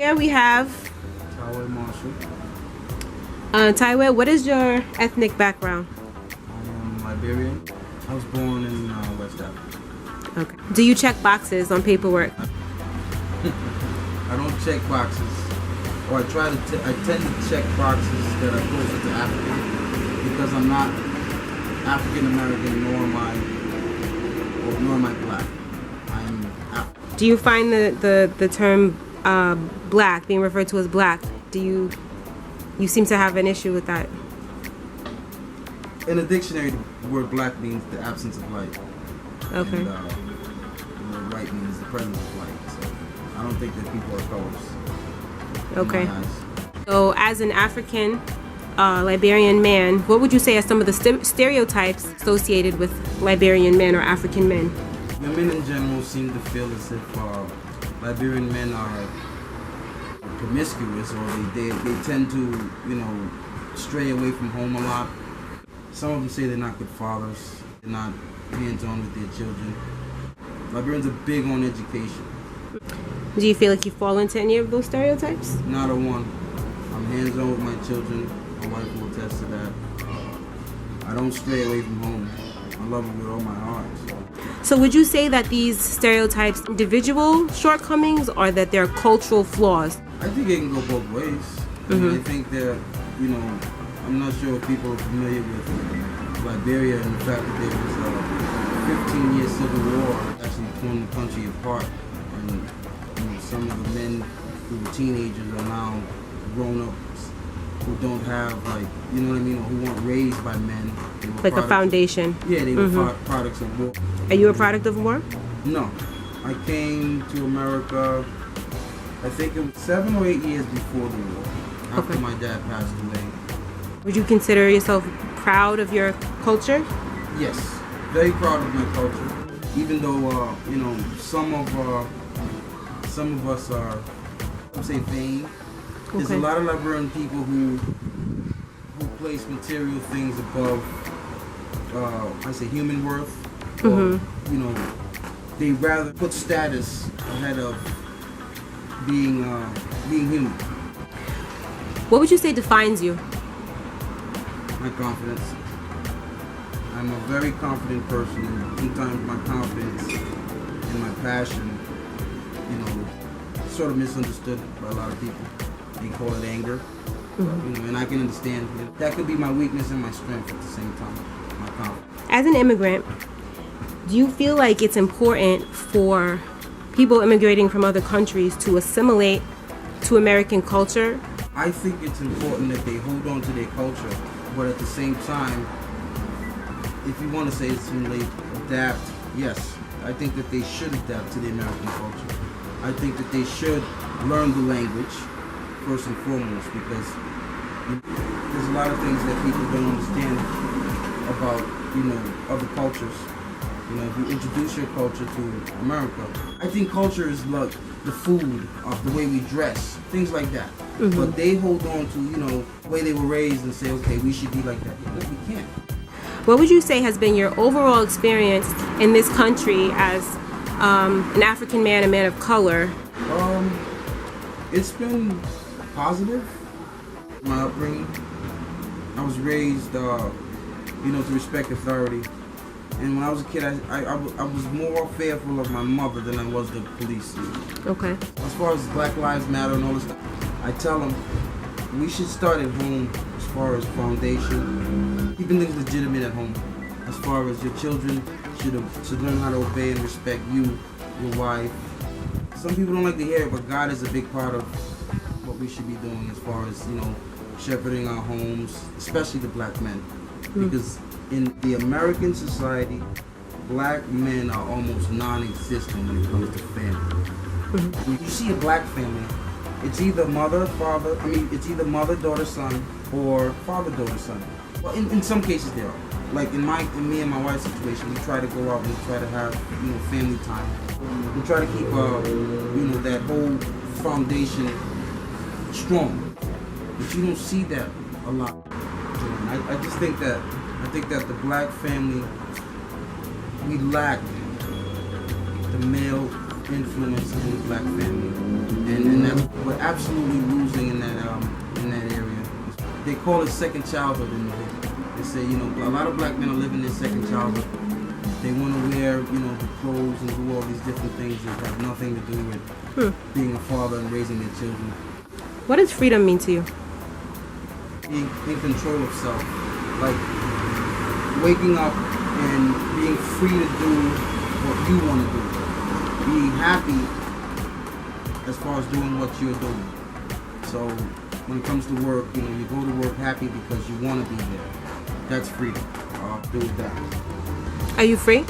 Here we have Taweh Marshall. Taweh, what is your ethnic background? I am Liberian. I was born in West Africa. Okay. Do you check boxes on paperwork? I don't check boxes, or I tend to check boxes that are closer to African, because I'm not African American, nor am I black. I am African. Do you find the term black, being referred to as black, you seem to have an issue with that? In a dictionary, the word black means the absence of light. Okay. And the word white means the presence of light. So I don't think that people are colors. Okay. So as an African Liberian man, what would you say are some of the stereotypes associated with Liberian men or African men? Women in general seem to feel as if Liberian men are promiscuous, or they tend to, stray away from home a lot. Some of them say they're not good fathers, they're not hands-on with their children. Liberians are big on education. Do you feel like you fall into any of those stereotypes? Not a one. I'm hands-on with my children. My wife will attest to that. I don't stray away from home. I love it with all my heart. So would you say that these stereotypes are individual shortcomings or that they're cultural flaws? I think it can go both ways. I mean, I think that, I'm not sure if people are familiar with Liberia and the fact that there was a 15-year civil war actually torn the country apart. And some of the men who were teenagers are now grown-ups who don't have, who weren't raised by men. Like a foundation? Yeah, they were products of war. Are you a product of war? No. I came to America, I think it was 7 or 8 years before the war, after my dad passed away. Would you consider yourself proud of your culture? Yes, very proud of my culture. Even though, some of us are, I say, vain. There's a lot of Liberian people who place material things above, human worth. Or, they rather put status ahead of being human. What would you say defines you? My confidence. I'm a very confident person, and sometimes my confidence and my passion, sort of misunderstood by a lot of people. They call it anger, and I can understand that could be my weakness and my strength at the same time. My confidence. As an immigrant, do you feel like it's important for people immigrating from other countries to assimilate to American culture? I think it's important that they hold on to their culture, but at the same time, if you want to say assimilate, adapt, yes, I think that they should adapt to the American culture. I think that they should learn the language, first and foremost, because there's a lot of things that people don't understand about, other cultures. If you introduce your culture to America, I think culture is like the food, the way we dress, things like that. But they hold on to, the way they were raised and say, okay, we should be like that. No, we can't. What would you say has been your overall experience in this country as an African man, a man of color? It's been positive. My upbringing, I was raised, to respect authority. And when I was a kid, I was more fearful of my mother than I was the police. Okay. As far as Black Lives Matter and all this stuff, I tell them we should start at home as far as foundation, keeping things legitimate at home. As far as your children should learn how to obey and respect you, your wife. Some people don't like to hear it, but God is a big part of what we should be doing as far as, shepherding our homes, especially the black men. Because in the American society, black men are almost non-existent when it comes to family. When you see a black family, it's either mother, daughter, son, or father, daughter, son. Well, in some cases there are. Like in me and my wife's situation, we try to go out and try to have, family time. We try to keep, that whole foundation strong. But you don't see that a lot. I just think that the black family, we lack the male influence in the black family, and that we're absolutely losing in that area. They call it second childhood in the hood. They say, you know, a lot of black men are living their second childhood. They want to wear, you know, the clothes and do all these different things that have nothing to do with being a father and raising their children. What does freedom mean to you? Being in control of self, like waking up and being free to do what you want to do. Being happy as far as doing what you're doing. So when it comes to work, you know, you go to work happy because you want to be there. That's freedom. I'll do that. Are you free?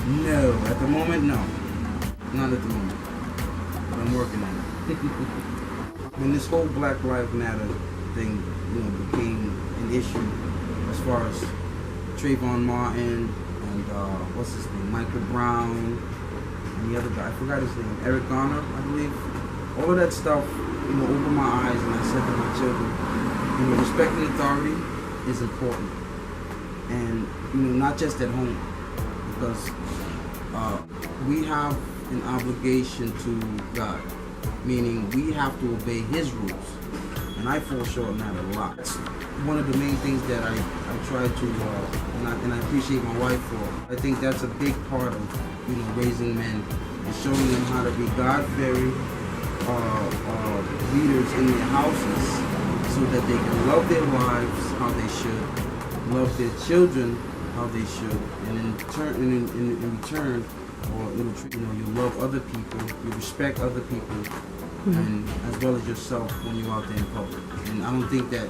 No, at the moment, no. Not at the moment. But I'm working on it. When this whole Black Lives Matter thing, you know, became an issue as far as Trayvon Martin and what's his name, Michael Brown, and the other guy, I forgot his name, Eric Garner, I believe. All of that stuff, you know, opened my eyes, and I said to my children, you know, respecting authority is important, and you know, not just at home, because we have an obligation to God, meaning we have to obey His rules, and I fall short on that a lot. It's one of the main things that I try to, and I appreciate my wife for. I think that's a big part of, you know, raising men, and showing them how to be God-fearing leaders in their houses, so that they can love their wives how they should, love their children how they should, and in return, or you know, you love other people, you respect other people, and as well as yourself when you're out there in public. And I don't think that,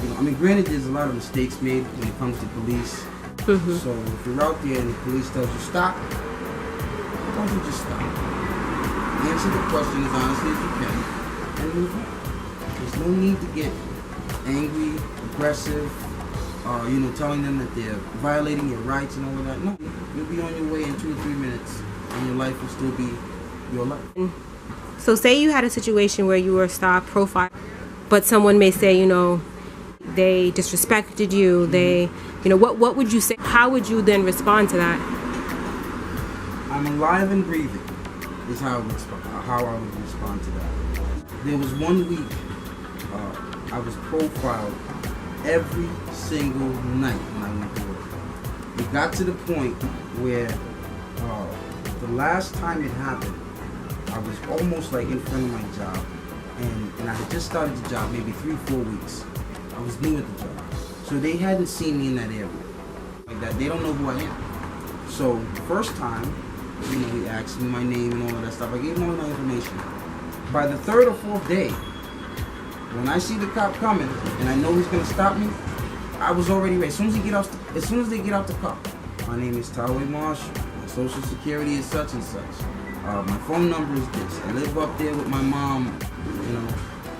you know, I mean, granted, there's a lot of mistakes made when it comes to police. So if you're out there and the police tells you stop, why don't you just stop? Answer the question as honestly as you can and move on. There's no need to get angry, aggressive, you know, telling them that they're violating your rights and all of that. No, you'll be on your way in 2 or 3 minutes, and your life will still be your life. So say you had a situation where you were stopped, profiled, but someone may say, you know, they disrespected you, they, you know, what would you say? How would you then respond to that? I'm alive and breathing is how I would respond to that. There was 1 week I was profiled every single night when I went to work. It got to the point where the last time it happened, I was almost like in front of my job, and I had just started the job maybe 3-4 weeks. I was new at the job, so they hadn't seen me in that area like that. They don't know who I am. So the first time, you know, he asked me my name and all of that stuff. I gave him all that information. By the 3rd or 4th day, when I see the cop coming and I know he's gonna stop me, I was already ready. As soon as they get out the car, my name is Taweh Marshall. My social security is such and such. My phone number is this. I live up there with my mom. You know,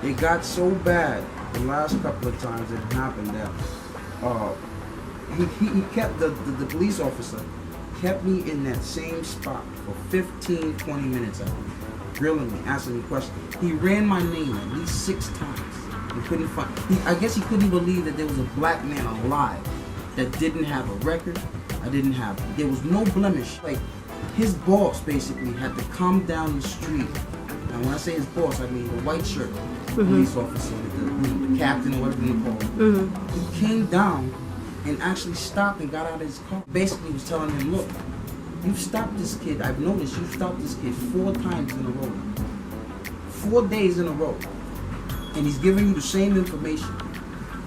it got so bad the last couple of times it happened that he kept the police officer kept me in that same spot for 15-20 minutes. Grilling me, asking me questions. He ran my name at least 6 times. He couldn't find. I guess he couldn't believe that there was a black man alive that didn't have a record. There was no blemish. Like, his boss basically had to come down the street. And when I say his boss, I mean the white shirt police officer, the captain or whatever you call him. He came down and actually stopped and got out of his car. Basically was telling him, look, you've stopped this kid. I've noticed you've stopped this kid 4 times in a row. 4 days in a row. And he's giving you the same information.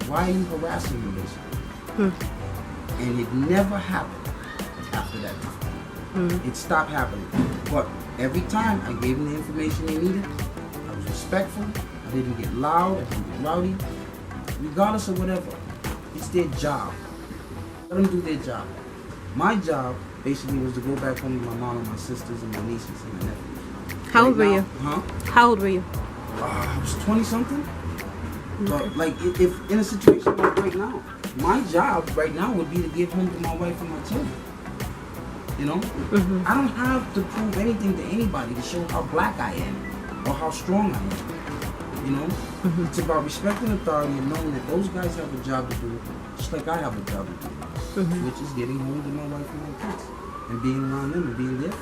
Why are you harassing him, basically? And it never happened after that time. It stopped happening. But every time I gave him the information they needed, I was respectful. I didn't get loud. I didn't get rowdy. Regardless of whatever. It's their job. Let them do their job. My job basically was to go back home to my mom and my sisters and my nieces and my nephews. How old were you? Huh? How old were you? I was 20-something. But like, if in a situation like right now, my job right now would be to get home to my wife and my children. You know? I don't have to prove anything to anybody to show how black I am or how strong I am. You know? It's about respecting authority and knowing that those guys have a job to do, just like I have a job to do, which is getting home to my wife and my kids and being around them and being there.